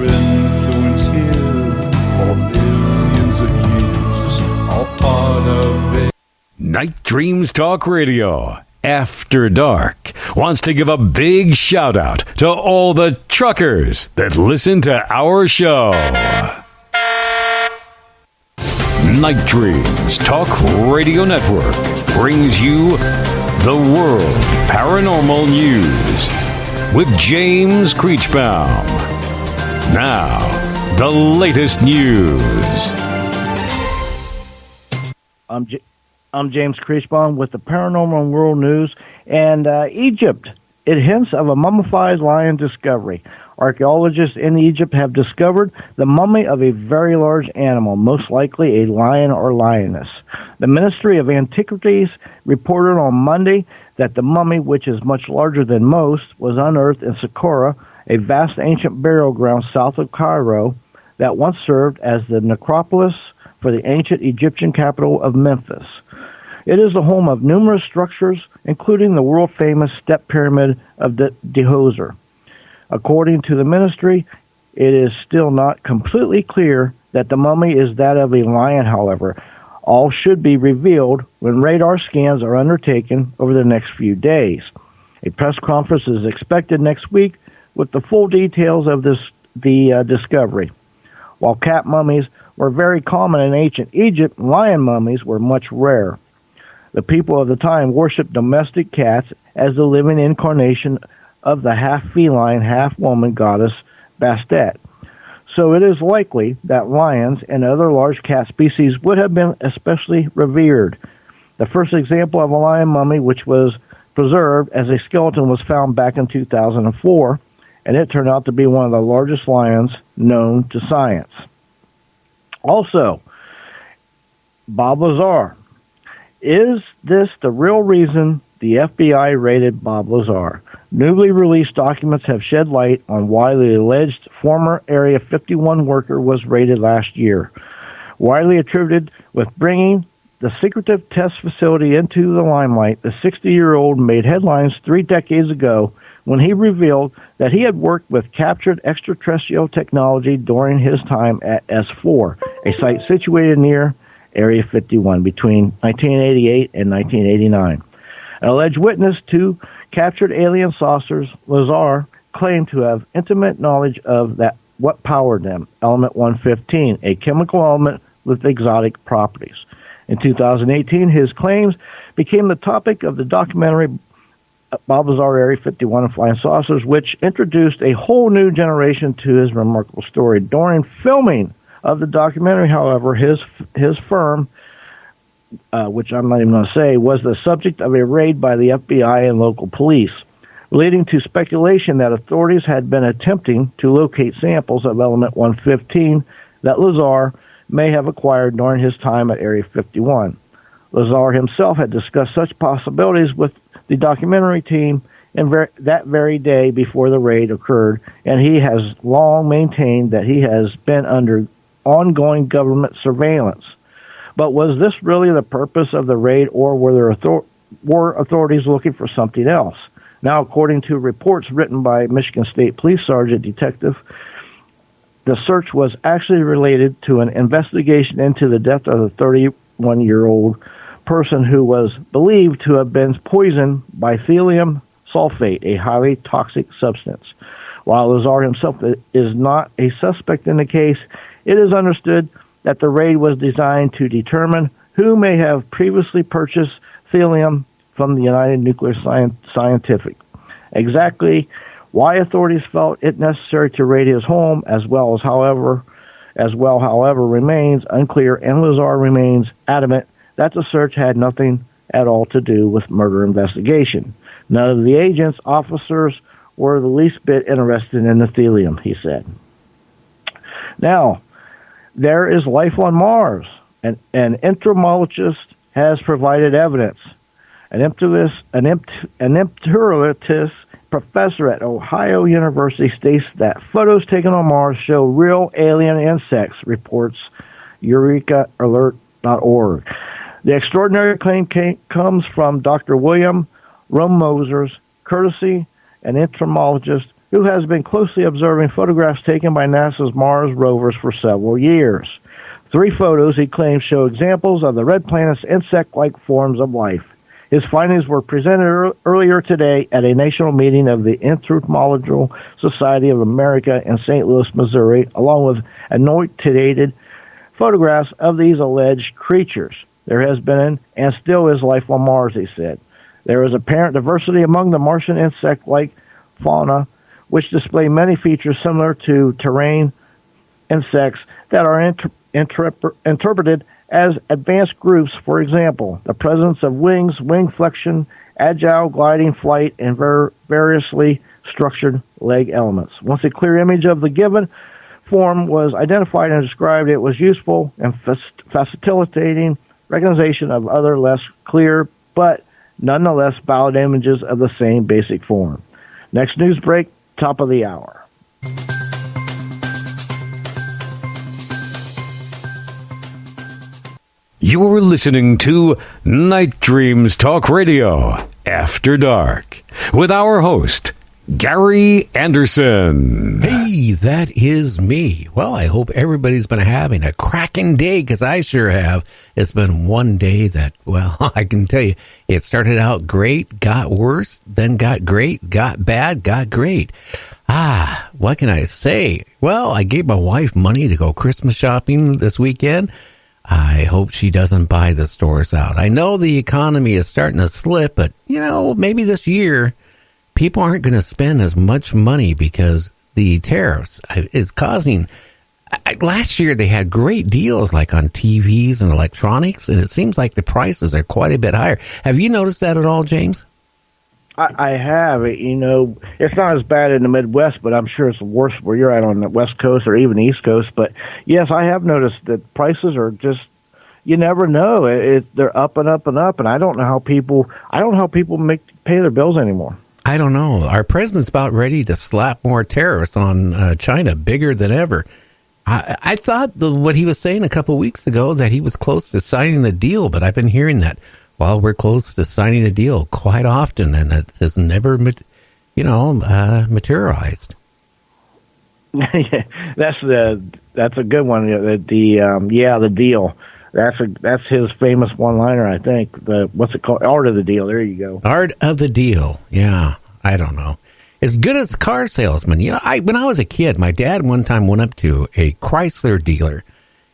influence here for millions of years, all part of it. Night Dreams Talk Radio, After Dark, wants to give a big shout out to all the truckers that listen to our show. Night Dreams Talk Radio Network brings you the World Paranormal News with James Creechbaum. Now, the latest news. I'm James Creechbaum with the Paranormal World News. And Egypt, it hints of a mummified lion discovery. Archaeologists in Egypt have discovered the mummy of a very large animal, most likely a lion or lioness. The Ministry of Antiquities reported on Monday that the mummy, which is much larger than most, was unearthed in Saqqara, a vast ancient burial ground south of Cairo that once served as the necropolis for the ancient Egyptian capital of Memphis. It is the home of numerous structures, including the world-famous step pyramid of Djoser. According to the ministry, it is still not completely clear that the mummy is that of a lion, however. All should be revealed when radar scans are undertaken over the next few days. A press conference is expected next week with the full details of the discovery. While cat mummies were very common in ancient Egypt, lion mummies were much rare. The people of the time worshipped domestic cats as the living incarnation of the half-feline, half-woman goddess Bastet. So it is likely that lions and other large cat species would have been especially revered. The first example of a lion mummy, which was preserved as a skeleton, was found back in 2004, and it turned out to be one of the largest lions known to science. Also, Bob Lazar. Is this the real reason the FBI raided Bob Lazar? Newly released documents have shed light on why the alleged former Area 51 worker was raided last year. Widely attributed with bringing the secretive test facility into the limelight, the 60-year-old made headlines 3 decades ago when he revealed that he had worked with captured extraterrestrial technology during his time at S4, a site situated near Area 51 between 1988 and 1989. An alleged witness to captured alien saucers, Lazar claimed to have intimate knowledge of that what powered them, element 115, a chemical element with exotic properties. In 2018, his claims became the topic of the documentary Bob Lazar Area 51 and Flying Saucers, which introduced a whole new generation to his remarkable story. During filming of the documentary, however, his firm, which I'm not even going to say, was the subject of a raid by the FBI and local police, leading to speculation that authorities had been attempting to locate samples of element 115 that Lazar may have acquired during his time at Area 51. Lazar himself had discussed such possibilities with the documentary team that very day before the raid occurred, and he has long maintained that he has been under ongoing government surveillance. But was this really the purpose of the raid, or were authorities looking for something else? Now, according to reports written by Michigan State Police Sergeant Detective, the search was actually related to an investigation into the death of a 31-year-old person who was believed to have been poisoned by thallium sulfate, a highly toxic substance. While Lazar himself is not a suspect in the case, it is understood that the raid was designed to determine who may have previously purchased thallium from the United Nuclear Scientific. Exactly why authorities felt it necessary to raid his home as well, however, remains unclear, and Lazar remains adamant that the search had nothing at all to do with murder investigation. None of the agents, officers, were the least bit interested in the thallium, he said. Now, there is life on Mars, and an entomologist has provided evidence. An entomologist professor at Ohio University states that photos taken on Mars show real alien insects, reports EurekAlert.org. The extraordinary claim comes from Dr. William Romoser's courtesy, an entomologist who has been closely observing photographs taken by NASA's Mars rovers for several years. 3 photos, he claims, show examples of the red planet's insect-like forms of life. His findings were presented earlier today at a national meeting of the Entomological Society of America in St. Louis, Missouri, along with annotated photographs of these alleged creatures. There has been and still is life on Mars, he said. There is apparent diversity among the Martian insect-like fauna, which display many features similar to terrain insects that are interpreted as advanced groups. For example, the presence of wings, wing flexion, agile gliding flight, and variously structured leg elements. Once a clear image of the given form was identified and described, it was useful in facilitating recognition of other less clear but nonetheless valid images of the same basic form. Next news break, top of the hour. You're listening to Night Dreams Talk Radio After Dark with our host, Gary Anderson. Hey, that is me. Well, I hope everybody's been having a cracking day, because I sure have. It's been one day that, well, I can tell you, it started out great, got worse, then got great, got bad, got great. What can I say? Well, I gave my wife money to go Christmas shopping this weekend. I hope she doesn't buy the stores out. I know the economy is starting to slip, but, maybe this year people aren't going to spend as much money because the tariffs is causing. Last year they had great deals like on TVs and electronics, and it seems like the prices are quite a bit higher. Have you noticed that at all, James? I have. It's not as bad in the Midwest, but I'm sure it's worse where you're at on the West Coast or even East Coast. But yes, I have noticed that prices are just, you never know. They're up and up and up, and I don't know how people pay their bills anymore. I don't know. Our president's about ready to slap more tariffs on China, bigger than ever. I thought what he was saying a couple of weeks ago, that he was close to signing the deal, but I've been hearing that, well, we're close to signing a deal quite often, and it has never, materialized. Yeah, that's a good one. The deal. That's his famous one-liner, I think. What's it called? Art of the Deal. There you go. Art of the Deal. Yeah, I don't know. As good as the car salesman. When I was a kid, my dad one time went up to a Chrysler dealer,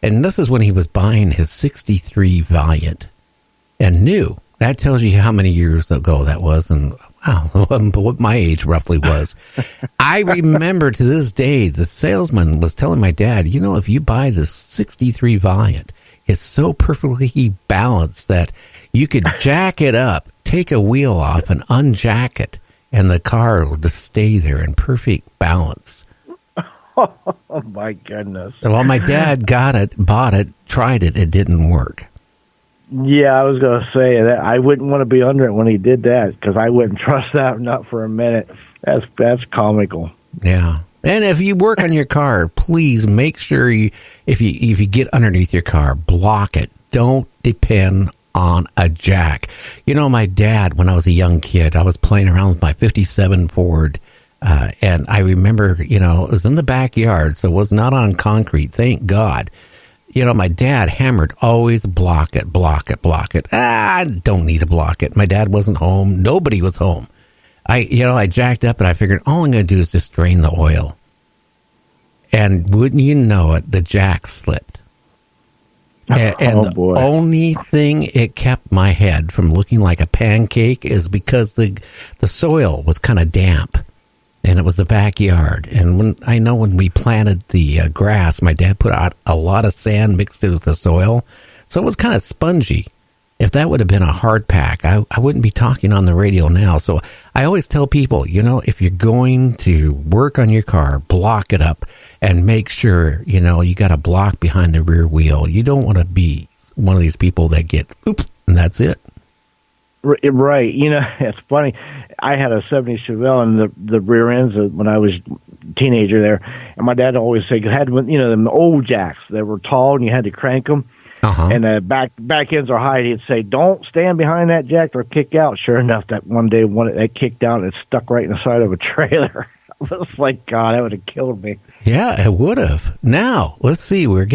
and this is when he was buying his 63 Valiant, and new. That tells you how many years ago that was, and what my age roughly was. I remember to this day, the salesman was telling my dad, if you buy this 63 Valiant, it's so perfectly balanced that you could jack it up, take a wheel off, and unjack it, and the car will just stay there in perfect balance. Oh, my goodness. Well, my dad got it, bought it, tried it. It didn't work. Yeah, I was going to say that I wouldn't want to be under it when he did that, because I wouldn't trust that, not for a minute. That's comical. Yeah. And if you work on your car, please make sure if you get underneath your car, block it. Don't depend on a jack. My dad, when I was a young kid, I was playing around with my 57 Ford, and I remember, it was in the backyard, so it was not on concrete, thank God. My dad hammered, always block it. I don't need to block it. My dad wasn't home. Nobody was home. I jacked up, and I figured all I'm going to do is just drain the oil. And wouldn't you know it, the jack slipped. And the only thing it kept my head from looking like a pancake is because the soil was kind of damp. And it was the backyard. And when we planted the grass, my dad put out a lot of sand mixed with the soil. So it was kind of spongy. If that would have been a hard pack, I wouldn't be talking on the radio now. So I always tell people, if you're going to work on your car, block it up and make sure, you got a block behind the rear wheel. You don't want to be one of these people that get, oops, and that's it. Right. It's funny. I had a 70 Chevelle, and the rear ends when I was a teenager there. And my dad always said, them old jacks that were tall and you had to crank them. Uh-huh. And the back ends are high. He'd say, don't stand behind that jack or kick out. Sure enough, that one day, that kicked out and it stuck right in the side of a trailer. was like, God, that would have killed me. Yeah, it would have. Now, let's see. We're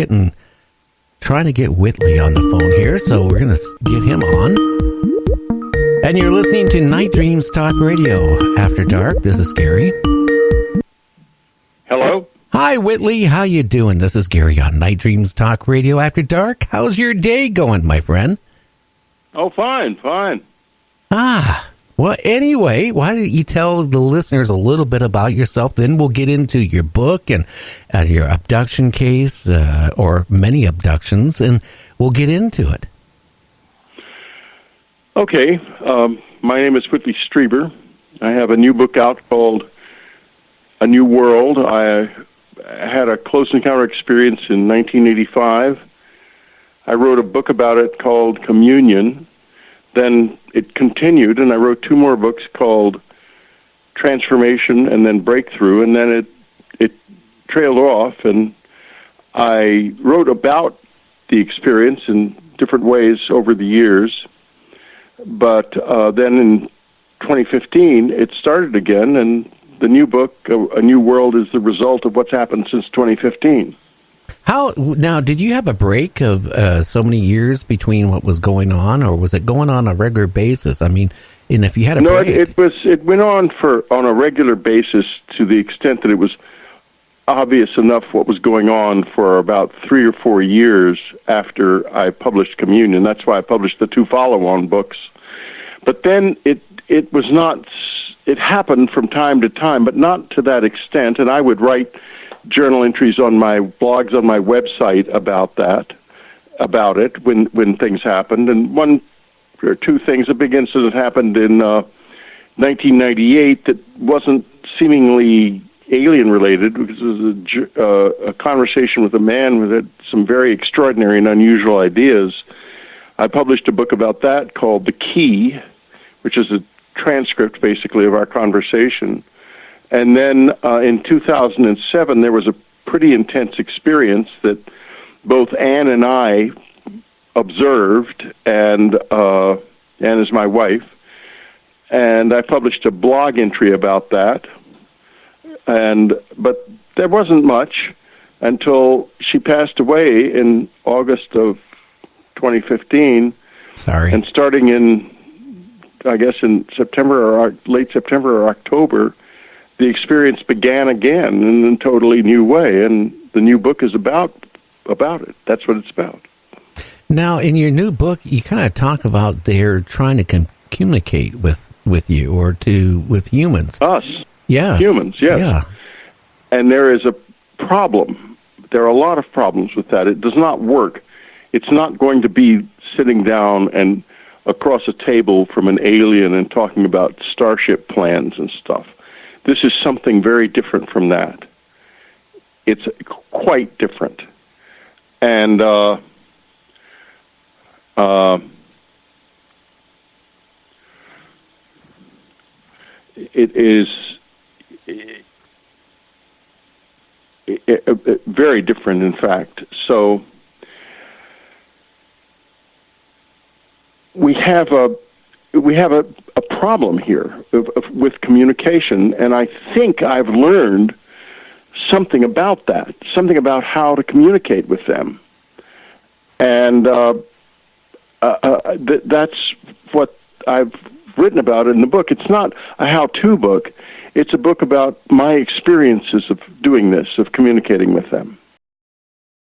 trying to get Whitley on the phone here, so we're going to get him on. And you're listening to Night Dreams Talk Radio After Dark. This is Gary. Hello? Hi, Whitley. How you doing? This is Gary on Night Dreams Talk Radio After Dark. How's your day going, my friend? Oh, fine. Well, anyway, why don't you tell the listeners a little bit about yourself? Then we'll get into your book and your abduction case, or many abductions, and we'll get into it. Okay. My name is Whitley Strieber. I have a new book out called A New World. I had a close encounter experience in 1985. I wrote a book about it called Communion. Then it continued, and I wrote two more books called Transformation and then Breakthrough, and then it trailed off, and I wrote about the experience in different ways over the years. But then in 2015, it started again, and the new book, A New World, is the result of what's happened since 2015. Now, did you have a break of so many years between what was going on, or was it going on a regular basis? I mean, and if you had a break... it went on a regular basis to the extent that it was obvious enough what was going on for about 3 or 4 years after I published Communion. That's why I published the two follow-on books. But then it was not... It happened from time to time, but not to that extent, and I would write journal entries on my blogs on my website about it when things happened. And one or two things, a big incident happened in 1998 that wasn't seemingly alien related, because it was a conversation with a man who had some very extraordinary and unusual ideas. I published a book about that called The Key, which is a transcript basically of our conversation. And then in 2007, there was a pretty intense experience that both Anne and I observed, and Anne is my wife, and I published a blog entry about that. But there wasn't much until she passed away in August of 2015. Sorry. And starting in, I guess, in September or late September or October, the experience began again in a totally new way, and the new book is about it. That's what it's about. Now, in your new book, you kind of talk about they're trying to communicate with you or with humans. Us. Yes. Humans, yes. Yeah. And there is a problem. There are a lot of problems with that. It does not work. It's not going to be sitting down and across a table from an alien and talking about starship plans and stuff. This is something very different from that. It's quite different. And it is very different, in fact. So we have a problem here with communication, and I think I've learned something about that, something about how to communicate with them. And that's what I've written about in the book. It's not a how-to book. It's a book about my experiences of doing this, of communicating with them.